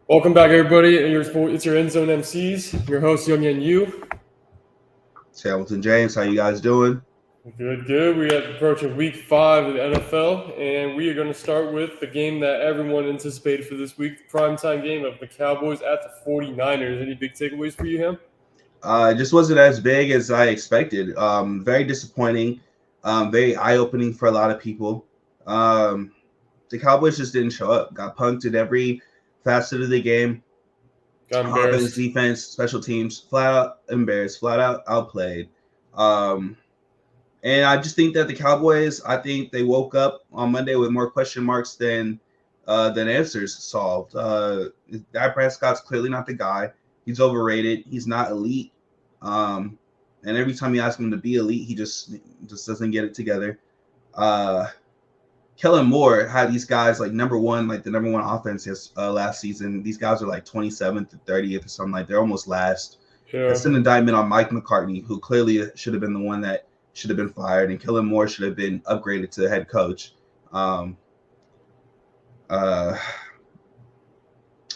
Welcome back, everybody. It's your End Zone Emcees. Your host, Young and You. Hamilton James, how you guys doing? Good. We are approaching Week 5 of the NFL, and we are going to start with the game that everyone anticipated for this week, the primetime game of the Cowboys at the 49ers. Any big takeaways for you, Ham? It just wasn't as big as I expected. Very disappointing. Very eye-opening for a lot of people. The Cowboys just didn't show up. Got punked in every facet of the game. Got Offense, embarrassed. defense, special teams, flat out embarrassed, flat out outplayed. And I just think that the Cowboys, I think they woke up on Monday with more question marks than answers solved. Dak Prescott's clearly not the guy. He's overrated. He's not elite. And every time you ask him to be elite, he just doesn't get it together. Kellen Moore had these guys like the number one offense last season. These guys are like 27th to 30th or something like they're almost last. Yeah. That's an indictment on Mike McCartney, who clearly should have been the one that should have been fired, and Kellen Moore should have been upgraded to the head coach. I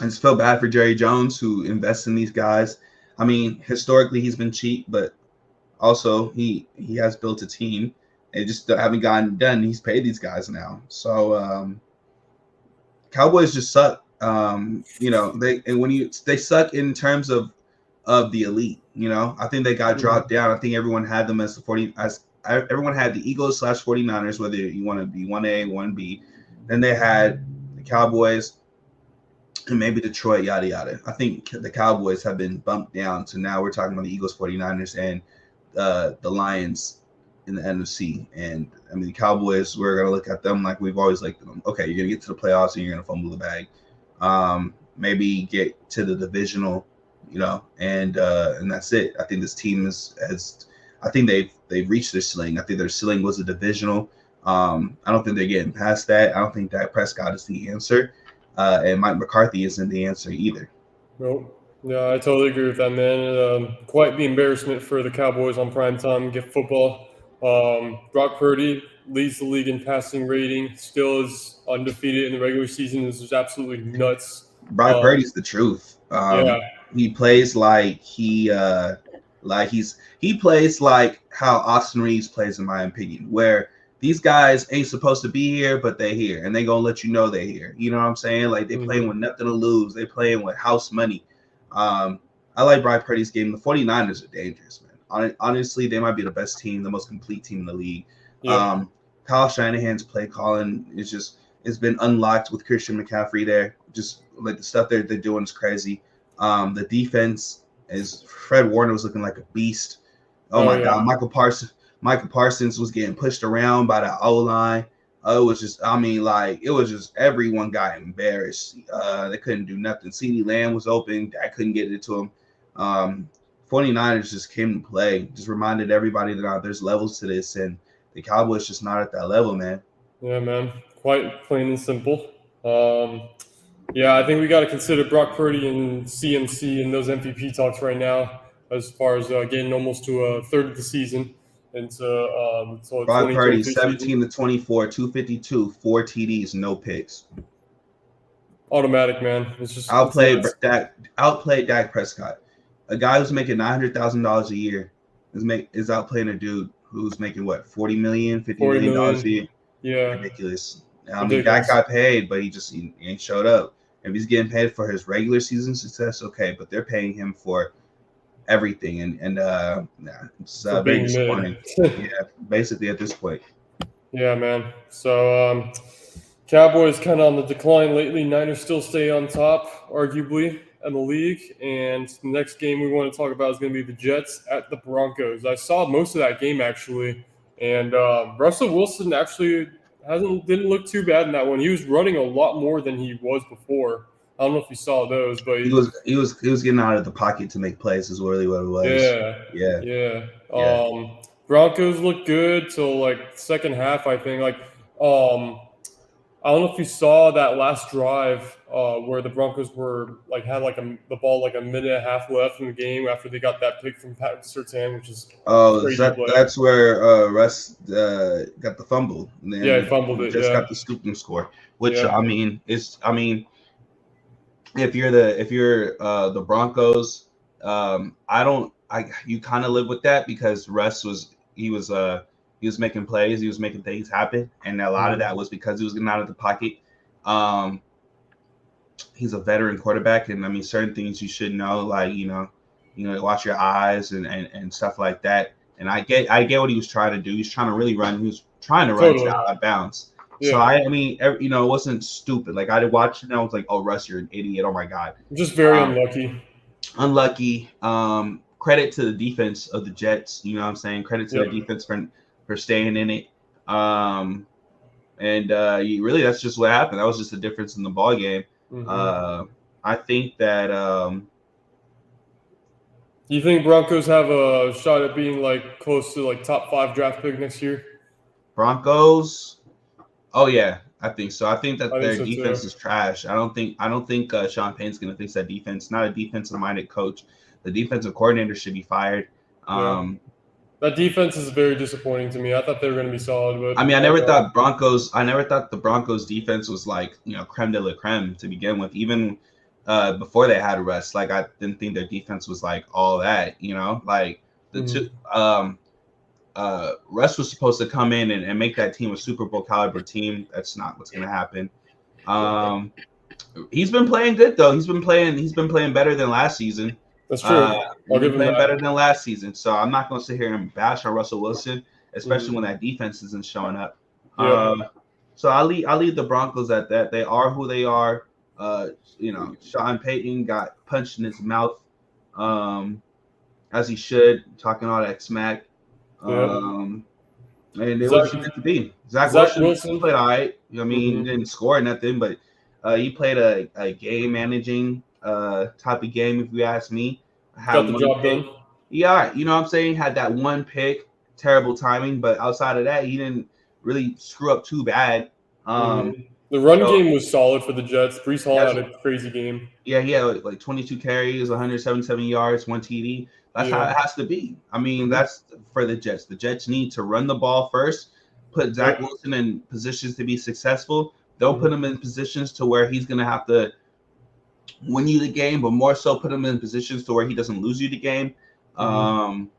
just feel bad for Jerry Jones, who invests in these guys. I mean, historically he's been cheap, but also he has built a team. They just haven't gotten done. He's paid these guys now, so Cowboys just suck. They suck in terms of the elite. I think they got dropped down. I think everyone had them as everyone had the Eagles / 49ers, whether you want to be 1A, 1B. Then they had the Cowboys and maybe Detroit, yada yada. I think the Cowboys have been bumped down to now we're talking about the Eagles, 49ers, and the Lions in the NFC. And I mean, the Cowboys, we're gonna look at them like we've always looked at them. Okay, you're gonna get to the playoffs and you're gonna fumble the bag. Maybe get to the divisional, and that's it. I think this team I think they've reached their ceiling. I think their ceiling was a divisional. I don't think they're getting past that. I don't think Dak Prescott is the answer, and Mike McCarthy isn't the answer either. Nope. Yeah, I totally agree with that, man. Quite the embarrassment for the Cowboys on primetime football. Brock Purdy leads the league in passing rating, still is undefeated in the regular season. This is absolutely nuts. Brock Purdy's the truth. Yeah. He plays like he plays like how Austin Reeves plays, in my opinion, where these guys ain't supposed to be here, but they're here, and they gonna let you know they're here. You know what I'm saying? Like they playing with nothing to lose. They playing with house money. I like Brock Purdy's game. The 49ers are dangerous, man. Honestly, they might be the best team, the most complete team in the league. Yeah. Kyle Shanahan's play calling it's been unlocked with Christian McCaffrey there. Just like the stuff they're doing is crazy. The defense is Fred Warner was looking like a beast. Oh my God, Michael Parsons was getting pushed around by the O-line. It was just everyone got embarrassed. They couldn't do nothing. CeeDee Lamb was open. I couldn't get it to him. 49ers just came to play. Just reminded everybody that there's levels to this, and the Cowboys just not at that level, man. Yeah, man. Quite plain and simple. Yeah, I think we got to consider Brock Purdy and CMC in those MVP talks right now, as far as getting almost to a third of the season. And so Brock Purdy, 17 to 24, 252, 4 TDs, no picks. Automatic, man. It's just outplayed Dak Prescott. A guy who's making $900,000 a year is outplaying a dude who's making what, $40 million, $50 million a year. Yeah, ridiculous. I mean, Dak got paid, but he ain't showed up. If he's getting paid for his regular season success, okay, but they're paying him for everything, and it's very disappointing. Yeah, basically at this point. Yeah, man. So Cowboys kind of on the decline lately. Niners still stay on top, arguably, in the league. And the next game we want to talk about is going to be the Jets at the Broncos. I saw most of that game, actually. And Russell Wilson actually didn't look too bad in that one. He was running a lot more than he was before. I don't know if you saw those, but he was getting out of the pocket to make plays is really what it was. Yeah. Broncos looked good till like second half, I think. I don't know if you saw that last drive where the Broncos had the ball like a minute and a half left in the game after they got that pick from Pat Surtain, which is that's where Russ got the fumble. And then he fumbled it. Just got the scoop and score, which I mean if you're the Broncos, you kind of live with that because Russ he was making plays, he was making things happen, and a lot of that was because he was getting out of the pocket. Um, he's a veteran quarterback, and I mean certain things you should know, like watch your eyes and stuff like that. And I get what he was trying to do. He's trying to really run. He was trying to run Totally. out of bounds. So Yeah. I mean, it wasn't stupid. Like I watched it and I was like, "Oh, Russ, you're an idiot! Oh my god." Just very Um, unlucky. Unlucky. Credit to the defense of the Jets. You know what I'm saying? Credit to Yep. the defense for staying in it. And really, that's just what happened. That was just a difference in the ball game. I think that You think Broncos have a shot at being like close to like top 5 draft pick next year? Broncos. Oh yeah, I think so. I think that I think their so defense too. is trash. I don't think Sean Payne's gonna fix that defense. Not a defensive minded coach. The defensive coordinator should be fired. Yeah. That defense is very disappointing to me. I thought they were going to be solid, I but mean, I don't know. I never thought the Broncos defense was like creme de la creme to begin with. Even before they had Russ, like I didn't think their defense was like all that. Like the two. Russ was supposed to come in and make that team a Super Bowl caliber team. That's not what's going to happen. He's been playing good though. He's been playing better than last season. That's true. He's I'll been give him playing that. better than last season. So I'm not going to sit here and bash on Russell Wilson, especially when Mhm. that defense isn't showing up. Yep. So I'll leave the Broncos at that. They are who they are. Sean Payton got punched in his mouth, as he should, talking all that smack. Yep. And it Zach, wasn't meant to be. Zach Zach Wilson Wilson. played all right. I mean, he hmm didn't score nothing, but he played a game managing type of game, if you ask me. Had Got the one job pick. done. Yeah, you know what I'm saying? Had that one pick, terrible timing, but outside of that, he didn't really screw up too bad. hmm Um, The run so game was solid for the Jets. Brees he Hall has had a crazy game. yeah, he had like 22 carries, 177 yards, 1 TD. That's how Yeah. it has to be. I mean, hmm that's for the Jets. The Jets need to run the ball first, put Zach Yep. Wilson in positions to be successful. Don't put hmm him in positions to where he's going to have to win you the game, but more so put him in positions to where he doesn't lose you the game. hmm Um,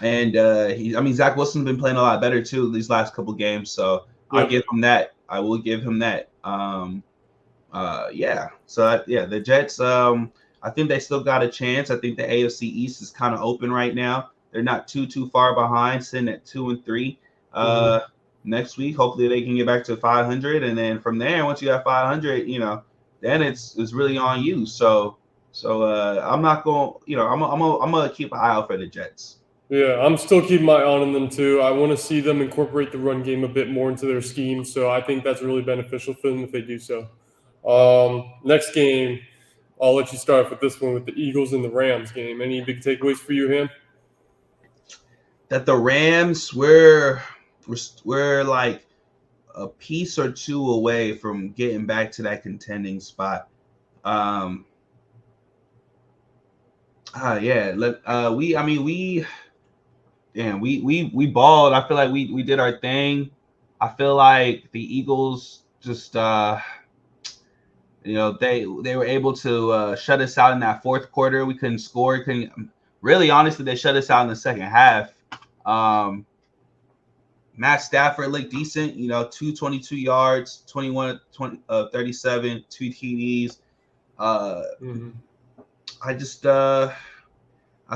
I mean, Zach Wilson's been playing a lot better too these last couple games, so I'll Yep. give him that. I will give him that. Yeah. So yeah, the Jets. I think they still got a chance. I think the AFC East is kind of open right now. They're not too far behind, sitting at 2-3. hmm Next week, hopefully they can get back to 500, and then from there, once you have 500, then it's really on you. So I'm not going. I'm gonna keep an eye out for the Jets. Yeah, I'm still keeping my eye on them too. I want to see them incorporate the run game a bit more into their scheme. So I think that's really beneficial for them if they do so. Next game, I'll let you start with this one with the Eagles and the Rams game. Any big takeaways for you, Ham? That the Rams we're like a piece or two away from getting back to that contending spot. Um, yeah. I mean, we balled. I feel like we did our thing. I feel like the Eagles just they were able to shut us out in that fourth quarter. We couldn't score. Couldn't really honestly they shut us out in the second half. Um, Matt Stafford looked decent, 222 yards, 21 20, 37, 2 TDs. Uh, Mm-hmm. I just I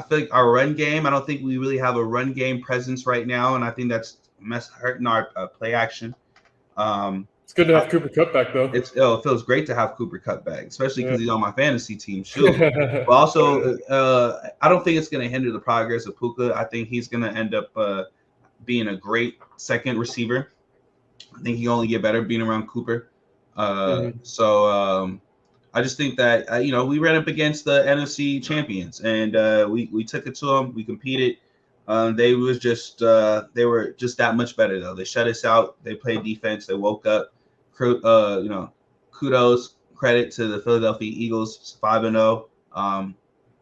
feel like our run game. I don't think we really have a run game presence right now, and I think that's hurting our play action. Um, It's good to I, have Cooper Cup back, though. it feels great to have Cooper cut back, especially Yeah. because he's on my fantasy team. Shoot, but also I don't think it's going to hinder the progress of Puka. I think he's going to end up being a great second receiver. I think he only get better being around Cooper. Mhm. So I just think that we ran up against the NFC champions, and we took it to them. We competed. They were just that much better though. They shut us out. They played defense. They woke up. Kudos, credit to the Philadelphia Eagles, 5-0.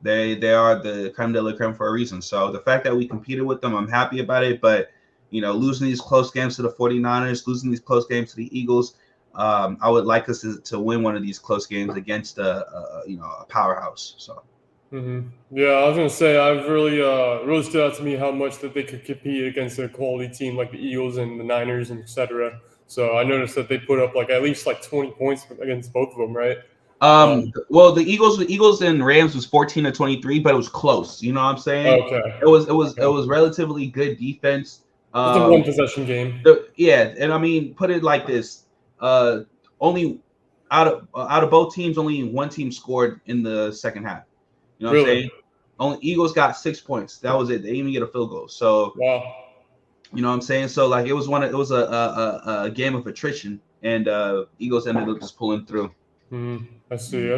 They are the creme de la creme for a reason. So the fact that we competed with them, I'm happy about it. But losing these close games to the 49ers, losing these close games to the Eagles, I would like us to win one of these close games against a powerhouse. So. Yeah, I was gonna say I've really stood out to me how much that they could compete against a quality team like the Eagles and the Niners and etc. So I noticed that they put up like at least like 20 points against both of them, right? Well, the Eagles and Rams was 14-23, but it was close. You know what I'm saying? Okay. It was relatively good defense. It's a one possession game. Yeah, and I mean, put it like this: only out of both teams, only one team scored in the second half. You know what I'm saying? Only Eagles got 6 points. That was it. They didn't even get a field goal. So wow. You know what I'm saying? So like it was a game of attrition, and Eagles ended up just pulling through. I see.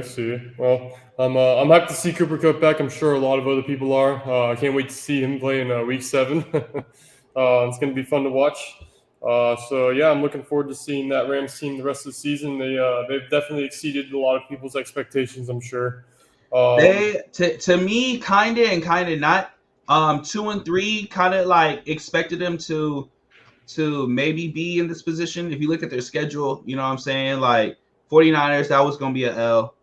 Well, I'm happy to see Cooper Cup back. I'm sure a lot of other people are. I can't wait to see him play in Week 7. It's going to be fun to watch. So yeah, I'm looking forward to seeing that Rams team the rest of the season. They've definitely exceeded a lot of people's expectations, I'm sure. To me, kinda and kinda not. 2-3, kind of like expected them to maybe be in this position. If you look at their schedule, you know what I'm saying? Like 49ers, that was gonna be a L.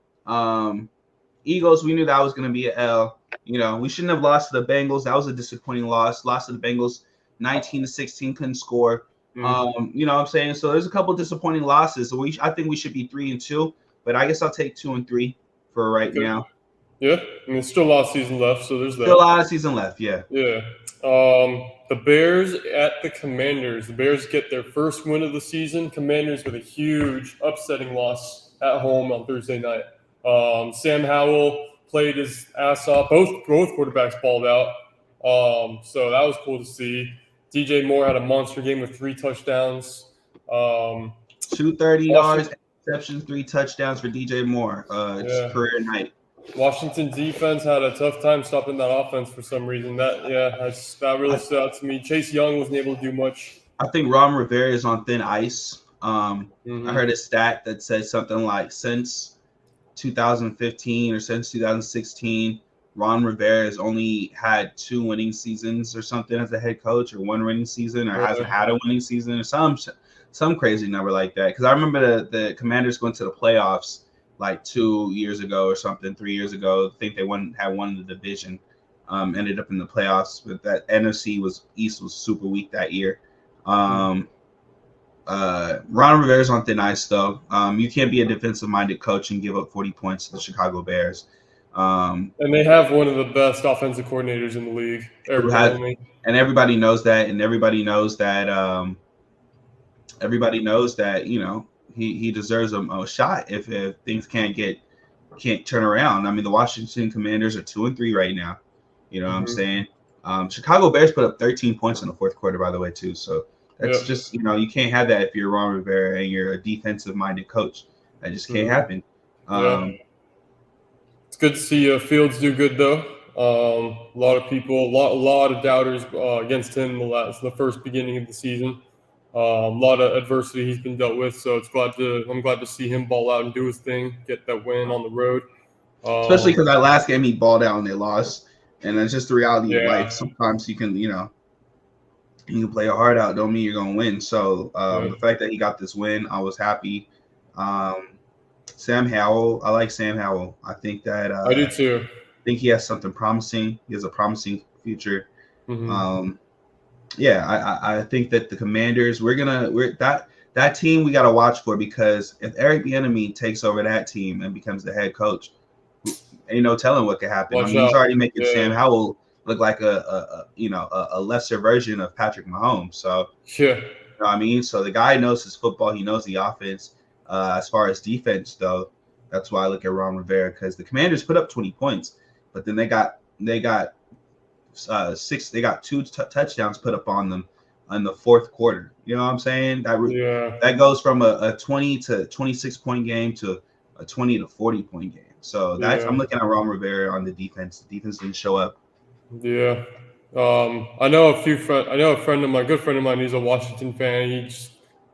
Eagles, we knew that was gonna be a L. You know, we shouldn't have lost to the Bengals. That was a disappointing loss. Lost to the Bengals 19-16, couldn't score. You know what I'm saying? So there's a couple disappointing losses. So I think we should be 3-2, but I guess I'll take 2-3 for right now. Yeah, I mean, still a lot of season left, so there's that. Still a lot of season left, yeah. Yeah. The Bears at the Commanders. The Bears get their first win of the season. Commanders with a huge upsetting loss at home on Thursday night. Sam Howell played his ass off. Both quarterbacks balled out. So that was cool to see. DJ Moore had a monster game with 3 touchdowns. 230 yards, interceptions, 3 touchdowns for DJ Moore. Career night. Washington defense had a tough time stopping that offense for some reason. That really stood out to me. Chase Young wasn't able to do much. I think Ron Rivera is on thin ice. I heard a stat that said something like since 2015 or since 2016, Ron Rivera has only had 2 winning seasons or something as a head coach, or 1 winning season, or hasn't had a winning season, or some crazy number like that. Because I remember the Commanders going to the playoffs like 2 years ago or something, 3 years ago. I think they had won the division, ended up in the playoffs, but that NFC East was super weak that year. Ron Rivera's on thin ice, though. You can't be a defensive-minded coach and give up 40 points to the Chicago Bears. And they have one of the best offensive coordinators in the league. And everybody knows that, you know, he deserves a shot if things can't turn around. I mean, the Washington Commanders are 2-3 right now. You know what I'm saying? Chicago Bears put up 13 points in the fourth quarter, by the way, too. So that's just, you know, you can't have that if you're Ron Rivera and you're a defensive-minded coach. That just can't happen. It's good to see Fields do good, though. A lot of people, a lot of doubters against him the first beginning of the season. A lot of adversity he's been dealt with, so I'm glad to see him ball out and do his thing, get that win on the road. Especially because that last game he balled out and they lost, and that's just the reality of life. Sometimes you can play your heart out, don't mean you're gonna win. So the fact that he got this win, I was happy. Sam Howell, I like Sam Howell. I think that I do too. I think he has something promising. He has a promising future. I think that the Commanders, that team we got to watch for, because if Eric Bieniemy takes over that team and becomes the head coach, ain't no telling what could happen. He's already making Sam Howell look like a lesser version of Patrick Mahomes. So you know what I mean? So the guy knows his football. He knows the offense. As far as defense, though, that's why I look at Ron Rivera, because the Commanders put up 20 points, but then they got 2 touchdowns put up on them in the fourth quarter. You know what I'm saying? That goes from a 20 to 26 point game to a 20 to 40 point game. So I'm looking at Ron Rivera on the defense. The defense didn't show up. Yeah. I know a good friend of mine. He's a Washington fan.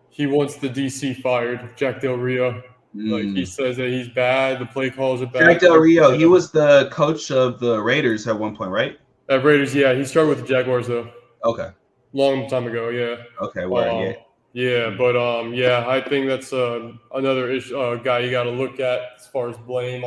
He wants the DC fired, Jack Del Rio. Like, he says that he's bad. The play calls are bad. Jack Del Rio, he was the coach of the Raiders at one point, right? At Raiders, yeah. He started with the Jaguars, though. Okay. Long time ago, yeah. Okay, word, yeah. Yeah, but yeah, I think that's another issue, guy you got to look at as far as blame